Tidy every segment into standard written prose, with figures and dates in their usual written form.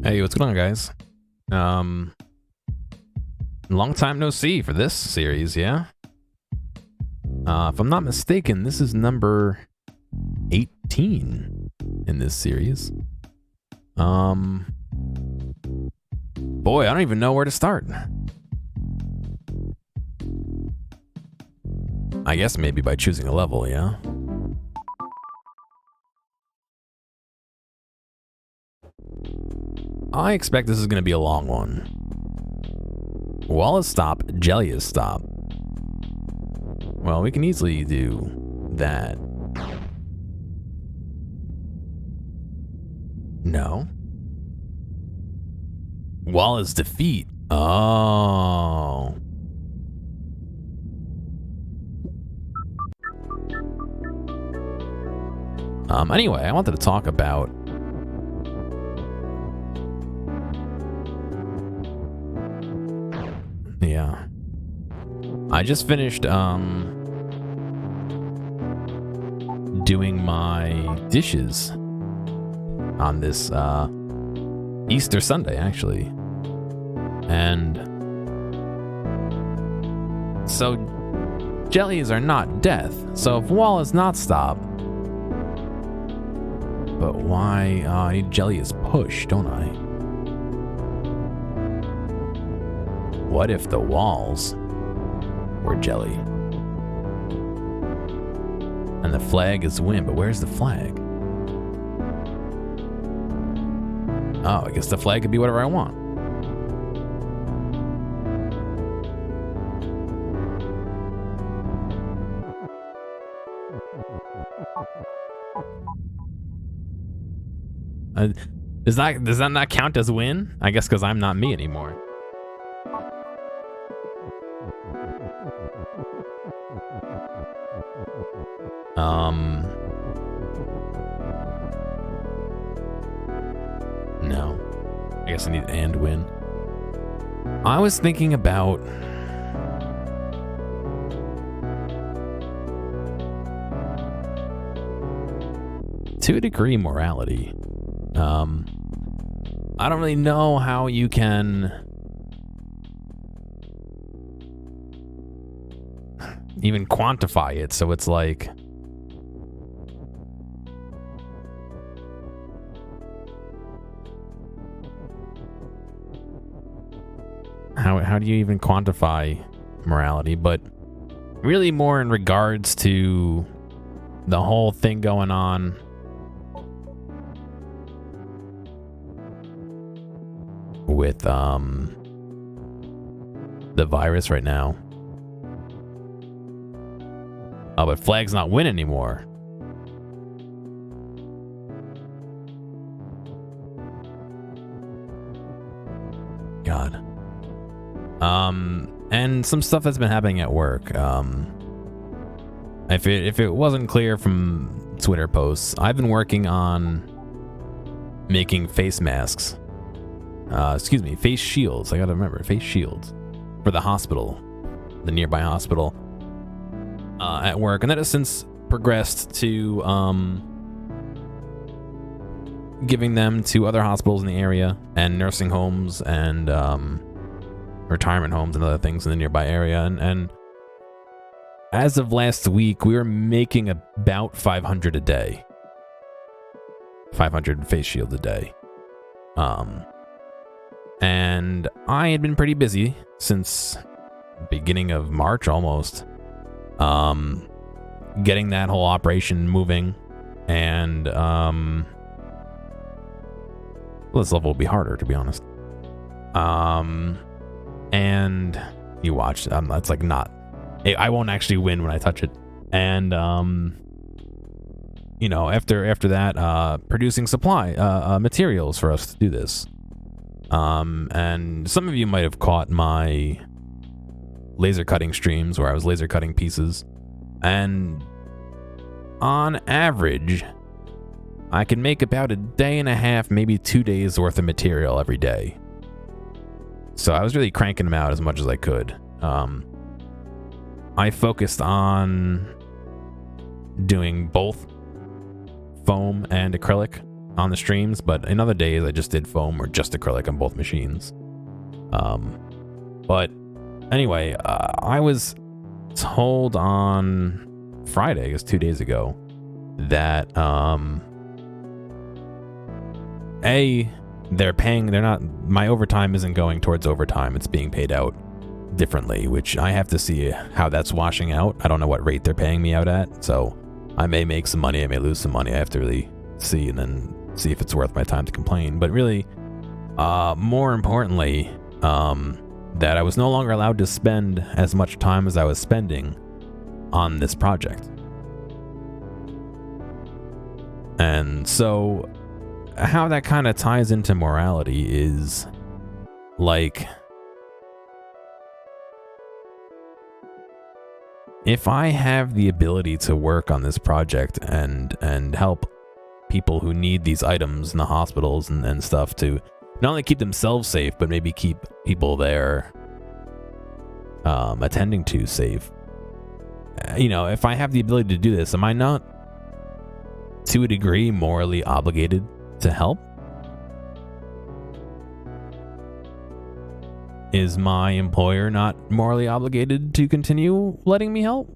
Hey, what's going on, guys? Long time no see for this series, yeah? If I'm not mistaken, this is number 18 in this series. Boy, I don't even know where to start. I guess maybe by choosing a level, yeah? I expect this is going to be a long one. Wall is stop, jelly is stop. Well, we can easily do that. No. Wall is defeat. Oh. Anyway, I wanted to talk about I just finished doing my dishes on this Easter Sunday, actually. And so jellies are not death. So if wall is not stop, but why I need jelly is push, don't I? What if the walls were jelly? And the flag is win, but where's the flag? Oh, I guess the flag could be whatever I want. Does that not count as win? I guess because I'm not me anymore. No. I guess I need and win. I was thinking about to a degree morality. I don't really know how you can even quantify it, so it's like how do you even quantify morality? But really more in regards to the whole thing going on with the virus right now. Oh, but flag's not win anymore. God. And some stuff that's been happening at work. If it wasn't clear from Twitter posts, I've been working on making face masks. Face shields. I gotta remember, face shields for the hospital, the nearby hospital at work, and that has since progressed to giving them to other hospitals in the area and nursing homes and retirement homes and other things in the nearby area. And as of last week, we were making about 500 a day. 500 face shields a day. And I had been pretty busy since beginning of March almost, getting that whole operation moving, and this level will be harder, to be honest. And you watch, that's like not, I won't actually win when I touch it. And after that, producing supply materials for us to do this. And some of you might have caught my laser cutting streams where I was laser cutting pieces. And on average, I can make about a day and a half, maybe 2 days worth of material every day. So I was really cranking them out as much as I could. I focused on doing both foam and acrylic on the streams, but in other days I just did foam or just acrylic on both machines. But anyway, I was told on Friday, I guess 2 days ago, that my overtime isn't going towards overtime, it's being paid out differently, which I have to see how that's washing out. I don't know what rate they're paying me out at, so I may make some money, I may lose some money. I have to really see and then see if it's worth my time to complain. But really, more importantly, that I was no longer allowed to spend as much time as I was spending on this project. And so how that kind of ties into morality is like, if I have the ability to work on this project and help people who need these items in the hospitals and stuff to not only keep themselves safe, but maybe keep people they're attending to safe. If I have the ability to do this, am I not, to a degree, morally obligated to help? Is my employer not morally obligated to continue letting me help?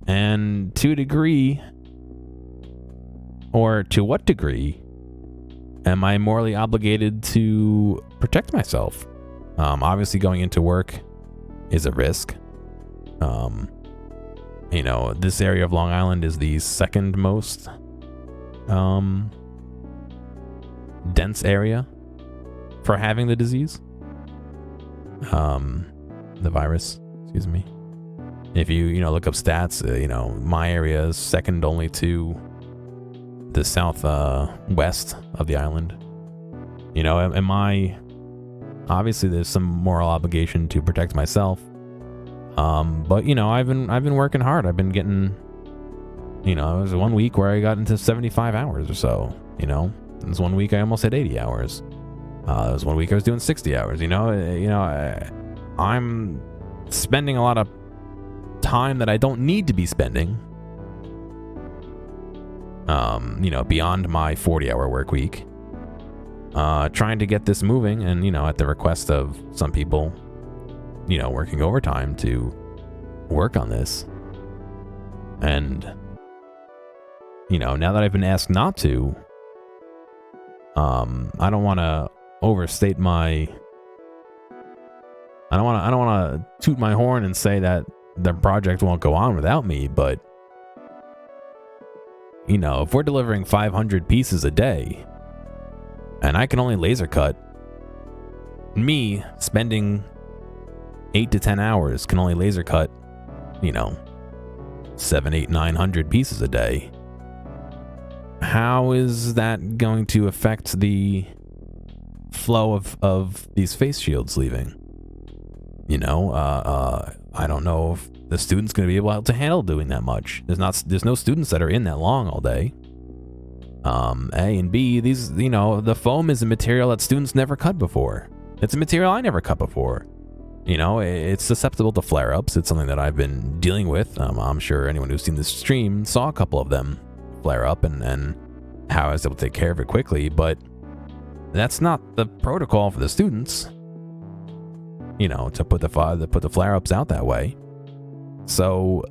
And to a degree, or to what degree, am I morally obligated to protect myself? Obviously going into work is a risk. This area of Long Island is the second most dense area for having the disease. The virus, excuse me. If you look up stats, my area is second only to the south west of the island. Am I, obviously there's some moral obligation to protect myself. But I've been working hard. I've been getting, it was 1 week where I got into 75 hours or so. There was 1 week I almost hit 80 hours. There was 1 week I was doing 60 hours. I'm spending a lot of time that I don't need to be spending. Beyond my 40-hour work week. Trying to get this moving, and at the request of some people, working overtime to work on this. And now that I've been asked not to, I don't want to overstate my, I don't want to toot my horn and say that the project won't go on without me, but if we're delivering 500 pieces a day and I can only laser cut, me spending 8 to 10 hours can only laser cut 7, 8, 900 pieces a day. How is that going to affect the flow of these face shields leaving? I don't know if the student's going to be able to handle doing that much. There's no students that are in that long all day. A and B, these, the foam is a material that students never cut before. It's a material I never cut before. It's susceptible to flare-ups. It's something that I've been dealing with. I'm sure anyone who's seen this stream saw a couple of them flare up and how I was able to take care of it quickly, but that's not the protocol for the students. To put the flare-ups out that way. So,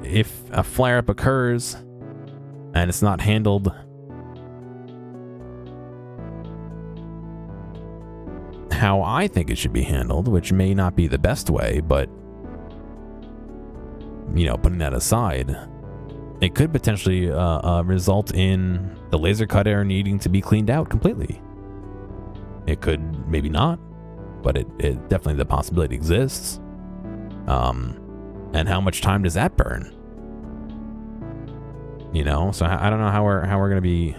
if a flare-up occurs and it's not handled how I think it should be handled, which may not be the best way, but putting that aside, it could potentially result in the laser cutter needing to be cleaned out completely. It could, maybe not, but it definitely, the possibility exists. And how much time does that burn? So I don't know how we're going to be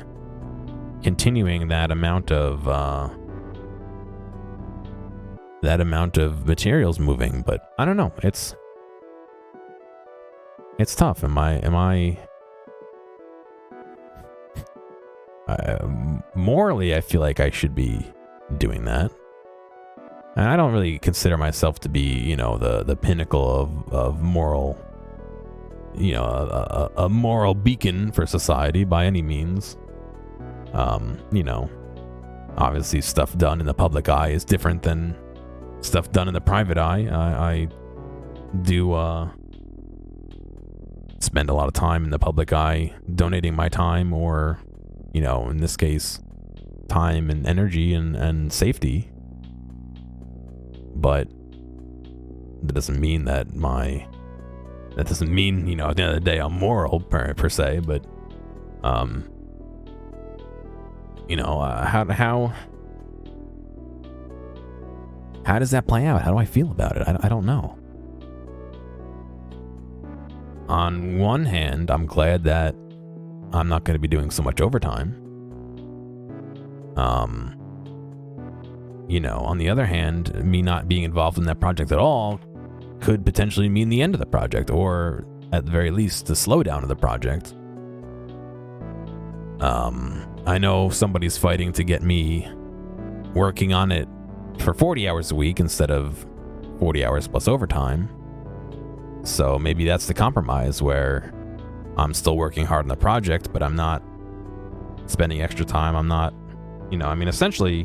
continuing that amount of materials moving, but I don't know. It's tough. Morally, I feel like I should be doing that. And I don't really consider myself to be, the pinnacle of moral, a moral beacon for society by any means. Obviously stuff done in the public eye is different than stuff done in the private eye. I do spend a lot of time in the public eye donating my time, or, in this case, time and energy and safety. But that doesn't mean at the end of the day I'm moral per se, but how does that play out? How do I feel about it? I don't know. On one hand, I'm glad that I'm not going to be doing so much overtime. On the other hand, me not being involved in that project at all could potentially mean the end of the project, or at the very least, the slowdown of the project. I know somebody's fighting to get me working on it for 40 hours a week instead of 40 hours plus overtime. So maybe that's the compromise, where I'm still working hard on the project, but I'm not spending extra time. I'm not, essentially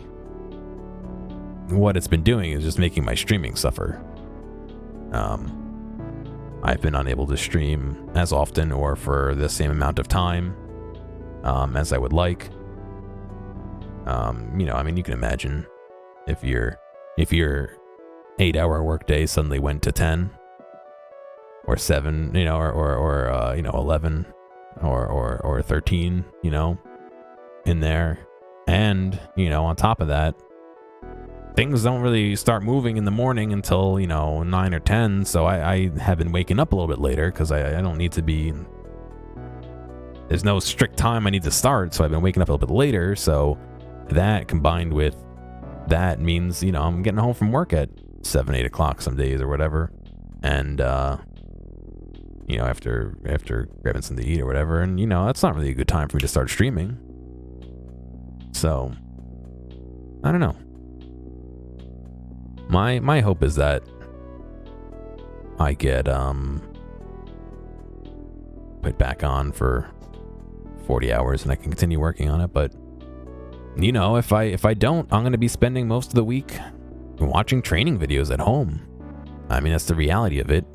what it's been doing is just making my streaming suffer. I've been unable to stream as often or for the same amount of time as I would like. You can imagine if your 8-hour workday suddenly went to 10 or 7, or 11 or 13, in there. And, on top of that, things don't really start moving in the morning until, 9 or 10. So I have been waking up a little bit later because I don't need to be, there's no strict time I need to start. So I've been waking up a little bit later. So that combined with that means, I'm getting home from work at 7, 8 o'clock some days or whatever. And, after grabbing something to eat or whatever. And, that's not really a good time for me to start streaming. So, I don't know. My hope is that I get put back on for 40 hours and I can continue working on it. But if I don't, I'm going to be spending most of the week watching training videos at home. That's the reality of it.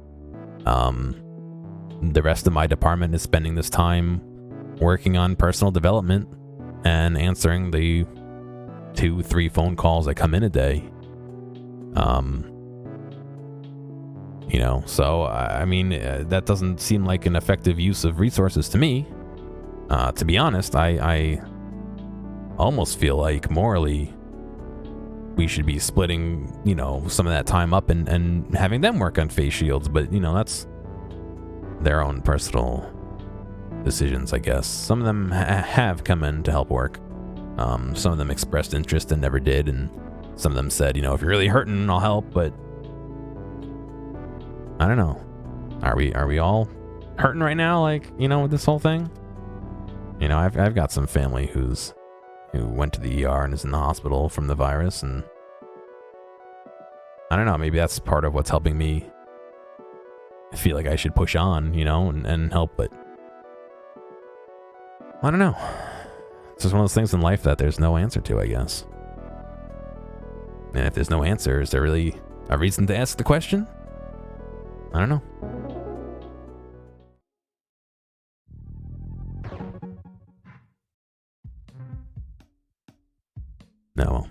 The rest of my department is spending this time working on personal development and answering the 2-3 phone calls that come in a day. So that doesn't seem like an effective use of resources to me. To be honest, I almost feel like morally we should be splitting, some of that time up and having them work on face shields. But, that's their own personal decisions, I guess. Some of them have come in to help work. Some of them expressed interest and never did. And some of them said, if you're really hurting, I'll help. But I don't know. Are we all hurting right now? With this whole thing? I've got some family who went to the ER and is in the hospital from the virus, and I don't know, maybe that's part of what's helping me feel like I should push on, and help, but I don't know. It's just one of those things in life that there's no answer to, I guess. And if there's no answer, is there really a reason to ask the question? I don't know. No, well.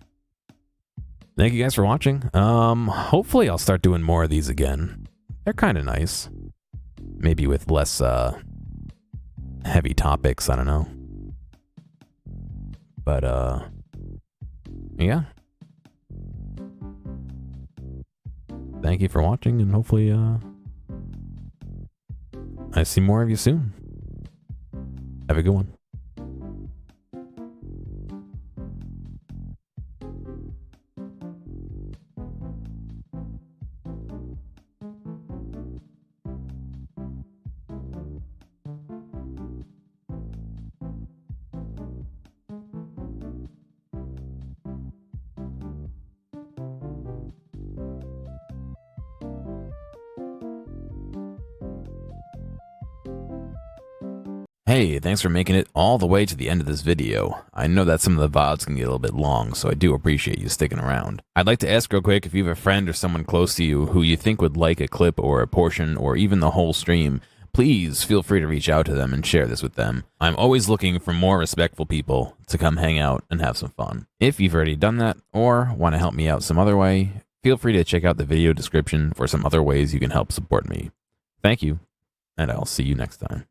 Thank you guys for watching. Hopefully I'll start doing more of these again. They're kind of nice. Maybe with less, heavy topics, I don't know. But, yeah. Thank you for watching, and hopefully, I see more of you soon. Have a good one. Hey, thanks for making it all the way to the end of this video. I know that some of the VODs can get a little bit long, so I do appreciate you sticking around. I'd like to ask real quick if you have a friend or someone close to you who you think would like a clip or a portion or even the whole stream, please feel free to reach out to them and share this with them. I'm always looking for more respectful people to come hang out and have some fun. If you've already done that or want to help me out some other way, feel free to check out the video description for some other ways you can help support me. Thank you, and I'll see you next time.